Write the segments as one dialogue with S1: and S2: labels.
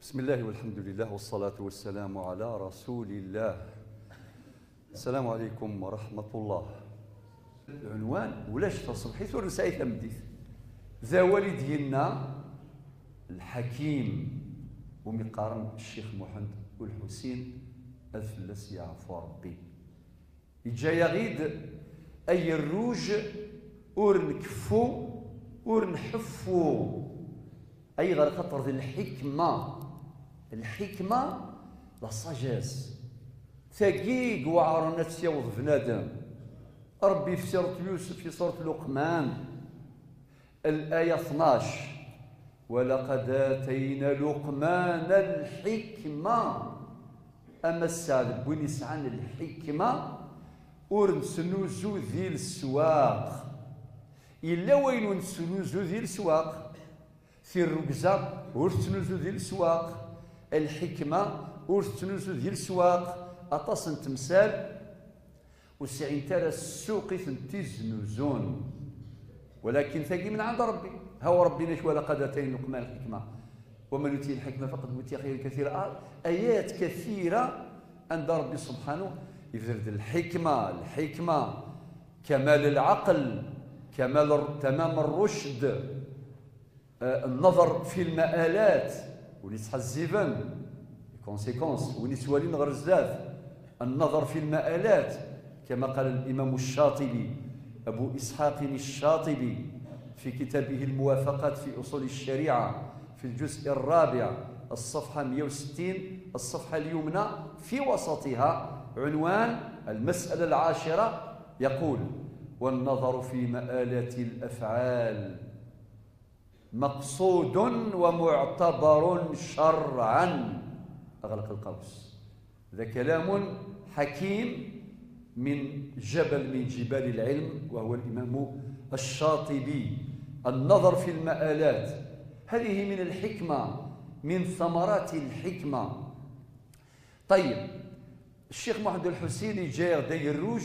S1: بسم الله والحمد لله والصلاة والسلام على رسول الله. السلام عليكم ورحمة الله. العنوان ولاش تصبحيت ورسائل تمديث ذا والدينا الحكيم ومقارن الشيخ محمد والحسين الفلس يعفو ربي يجا غيد أي الروج ورنكفو ورنحفو أي غير خطر ذي الحكمة لا ساجيس ثقيق وعرنا تسيوض بنادم. ربي في سورة يوسف في سورة لقمان الآية 12 ولقد آتينا لقمان الحكمة أما السعد بوين يسعان الحكمة ورنسنوزو ذي السواق إلا وين نسنوزو ذي السواق في الركزة ورتنوزو ذي السواق الحكمة ورتنوزو ذي السواق أطاس تمثال وسعين ترى السوق تنتزنوزون ولكن ثقي من عند ربي. هو ربي نش ولقد آتينا لقمان الحكمة ومن يؤتي الحكمة فقد أوتي خيرا كثيرا. آيات كثيرة عند ربي سبحانه يفرد الحكمة كمال العقل تمام الرشد النظر في المآلات ونسحى الزيفن كونسيكونس ونسوالين غرزاف النظر في المآلات كما قال الإمام الشاطبي أبو إسحاق الشاطبي في كتابه الموافقات في أصول الشريعة في الجزء الرابع الصفحة 160 الصفحة اليمنى في وسطها عنوان المسألة العاشرة يقول والنظر في مآلات الأفعال مقصود ومعتبر شرعا. أغلق القوس. هذا كلام حكيم من جبال العلم وهو الإمام الشاطبي. النظر في المآلات هذه من الحكمة من ثمرات الحكمة. طيب الشيخ محمد الحسيني جاي غدا يروج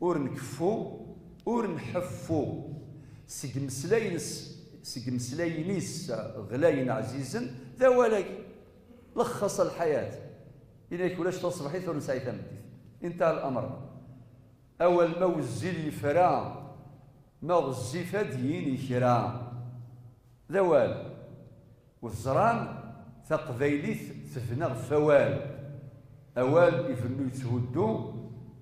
S1: ورنكفو ورنحفو سقمسلاينيس غلاين عزيزا ذا ولاقي لخص الحياة إليك ولاش تصبحي ثور نسعي ثمديث انتهى الأمر. أول ما وزيلي فرا ما غزي فديني كرا ذوال والزران ثقذيليث ثفنغ فوال أوال يفنو يتهدو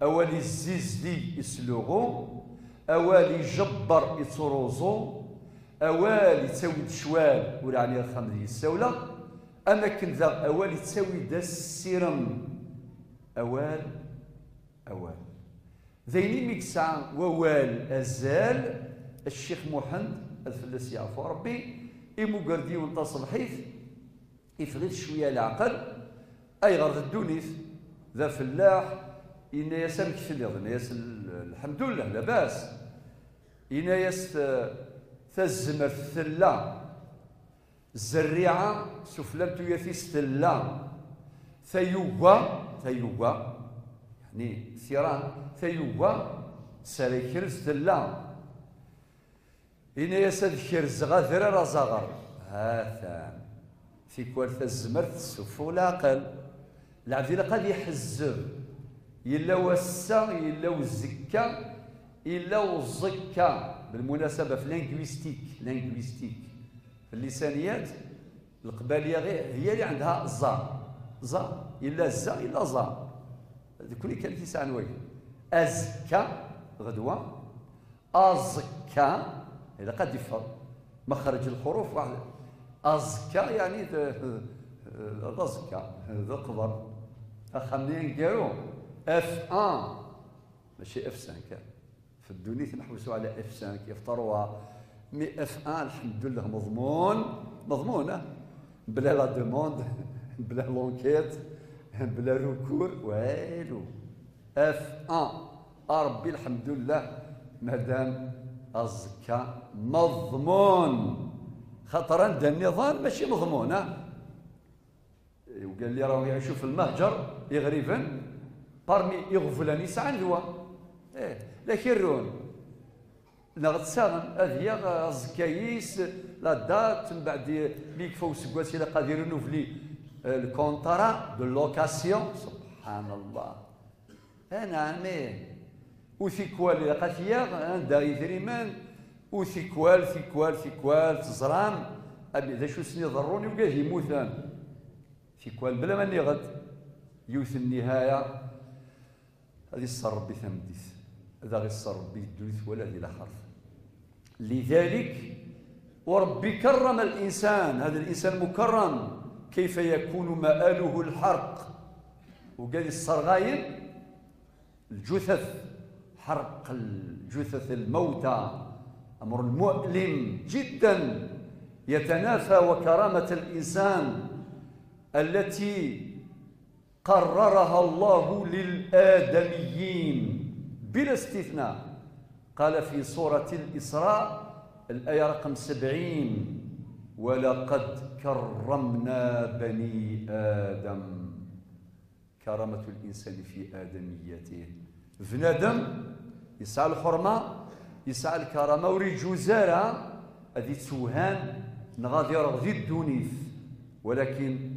S1: أوال يزيزلي يسلوغو أوال يجبر يتروزو أوال يتساوي شوال ولا عليها الخمر السولة أماكن ذا أوال يتساوي دا السيرم أوال ذيني ميكسا ووال أزال الشيخ محمد الفلس يعفو ربي إمو قردي ونتصل حيث يفغيث شوية العقل أي غرض الدونيث ذا فلاح إنا يسام كثير إنا يس الحمد لله لا باس إنا يس تزمر الثلا الزريعة سفلمت يثيس ثلا ثيوبا يعني ثيران ثيوبا سريكرز ثلا إنا يسذكر زغاذر رزغر هاثان في كوارث الزمرت السفو العقل العبد قد يحزب إلا وسا إلا وزكا إلا وزكا. بالمناسبة في لينغويستيك في اللسانيات القبالية غير هي اللي عندها زا إلا زا إلا زا كل كلمة تسع نوايا أزكا غدوة أزكا إذا قد يفهم مخرج الحروف واحد أزكا يعني الأزكا ذا قبر أخمنين قالوا F1 ماشي F5 في الدنيا نحوسوا على F5 يفطروها مي F1 الحمد لله مضمونة بلا لا دوموند بلا لونكيت بلا ركور والو F1 ربي الحمد لله مادام أزكى مضمون خاطر عند النظام ماشي مضمونة. وقال لي راهو يعيشوا في المهجر يغريفن بارمي يغفلان يسعى ذوا لكن رون نغتساغن هذه زكايس لا دات من بعد ميك فوس كواسي لا قادر نوفلي الكونترا دو لوكاسيون. سبحان الله. انا عمي وثيكوال لقاتيا عندها يدريمان وثيكوال ثيكوال تزرام ابي ذا شو سني ضروني وقال يموتان ثيكوال بلا ماني غد يوث النهايه هذه الصر ربي ثمديث هذا غير الصر ربي الدوث ولا ذي الاخر. لذلك وربي كرم الانسان، هذا الانسان مكرم، كيف يكون مآله الحرق؟ وقال الصرغاين الجثث، حرق الجثث الموتى أمر مؤلم جدا يتنافى وكرامة الإنسان التي قررها الله للآدميين بلا استثناء. قال في سورة الإسراء الآية رقم 70: ولقد كرمنا بني آدم. كرامة الإنسان في آدميته. بنادم يسعى الحرمة يسعى الكرامة وريجو زارة هذه توهان نغادي رغدي الدونيث، ولكن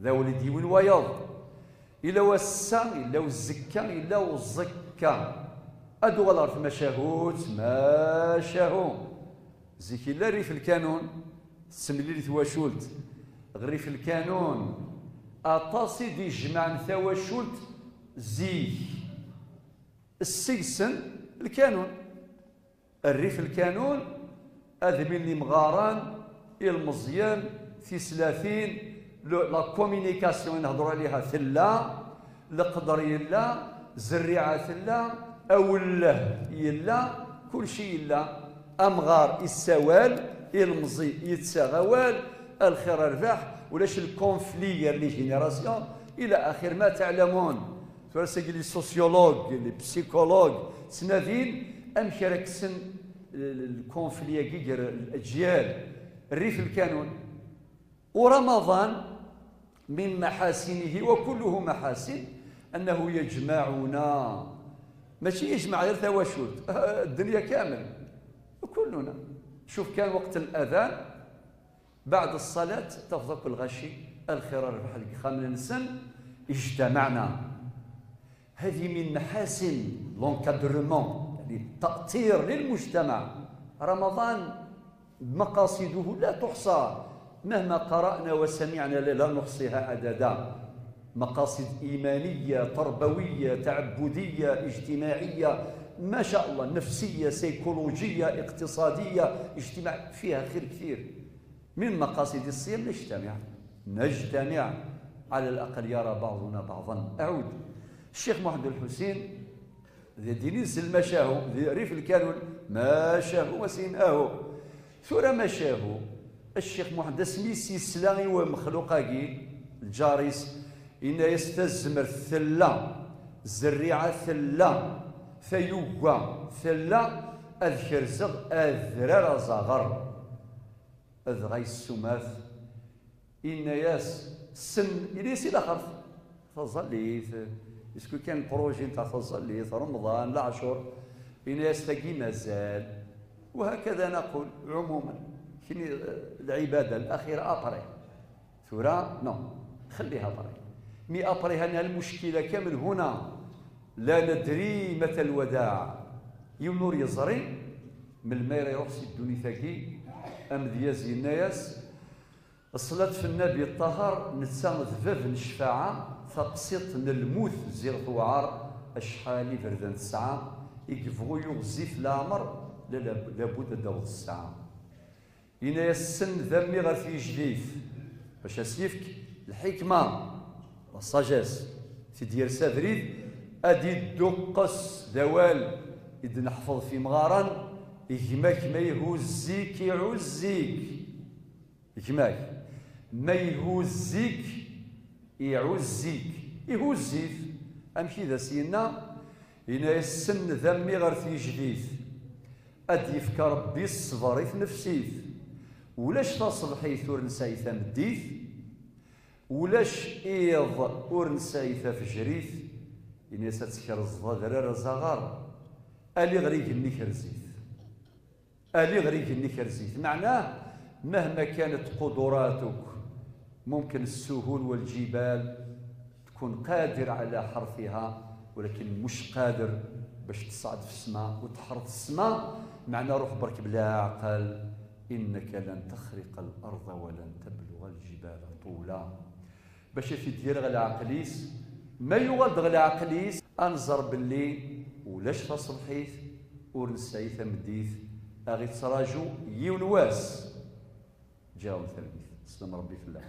S1: ذا ولدي والوياض إلا وسا إلا والزكا إلا والزكا أدو غلار ما شاهوت ما شاهو زيك إلا ريف الكانون سملي ثواشولت غريف الكانون أطاسي دي جمع ثواشولت زيك السيسن الكانون الريف الكانون أذبين اللي مغاران المزيان في 30 لا كومينيكاسيون نهضروا عليها ثلا القدر يلا زريعه ثلا اوله يلا كل شيء يلا امغار السوال المزي يتساغوال الخير رباح ولاش الكونفلي لي جينيراسيون الى اخر ما تعلمون. فرسك لي سوسيولوج لي بسيكولوج سنادين امشي راك سن الكونفلي كيجر الاجيال الريف الكانون. ورمضان من محاسنه وكله محاسن أنه يجمعنا، ماشي يجمع غير ثواشوت الدنيا كامل كلنا. شوف كان وقت الأذان بعد الصلاة تفضل الغشي الخير الربح خامل السن اجتمعنا. هذه من محاسن لونكادرمون يعني التأطير للمجتمع. رمضان مقاصده لا تحصى مهما قرأنا وسمعنا لا نحصيها عددا. مقاصد إيمانية تربوية تعبدية اجتماعية ما شاء الله، نفسية سيكولوجية اقتصادية اجتماع، فيها خير كثير. من مقاصد الصيام نجتمع على الأقل يرى بعضنا بعضا. أعود الشيخ محمد الحسين ذي نزل ما شاهو ذي ريف الكانون ما شاهو وسيناه ثورة ما شاهو الشيخ محمد سميسي سلاغي ومخلوقاكي الجاريس إن يستزمر الثلة الزريعة ثلة ثيوغا ثلة أذكر زغ أذرار زغر أذغي السماث إن ياس سن إليس إلى خرف تظليث إسكو كان بروجي نتاع تظليث رمضان العشر إن ياس تاقي مازال. وهكذا نقول عموما كني العبادة الأخيرة أبري ثورة نو خليها أبري مي أبري هنا المشكلة كامل هنا لا ندري متى الوداع. يونور يزري من المير يروح سيدوني ثاكي أم ديازي الناس الصلاة في النبي الطهر نتسامد ذباب الشفاعة فقسط الموت زير ثوعار أشحالي بردان الساعة يكفغو يغزي في العمر لابد داود الساعة. إنا السن ذمي غير في جديد باش اسيفك الحكمة والصاجاس في ديال سافريد أدي دقس دوال إذ نحفظ في مغاران يجماك ما يهزيك يعزيك يجماك ما يهزيك يعزيك يهزيك أمشي ذا سينا إنا السن ذمي غير في جديد أدي يفكر ربي الصبر في نفسيت ولاش تصبحيث ور نسايث مديث ولاش إيض ور نسايث فجريث إني ستسكر الزغار زغار ألي غريق النكرزيث ألي غريق النكرزيث معناه مهما كانت قدراتك ممكن السهول والجبال تكون قادر على حرثها، ولكن مش قادر باش تصعد في السماء وتحرث السماء. معنى روح برك بلا عقل، إنك لن تخرق الأرض ولن تبلغ الجبال طولا. باش يدير غير العقليس ما يغلد غير العقليس أنظر باللي ولاش تصلحيت ورنسعي ثمديث أغي تراجو يونواس جاو ثمديث. سلام ربي في الله.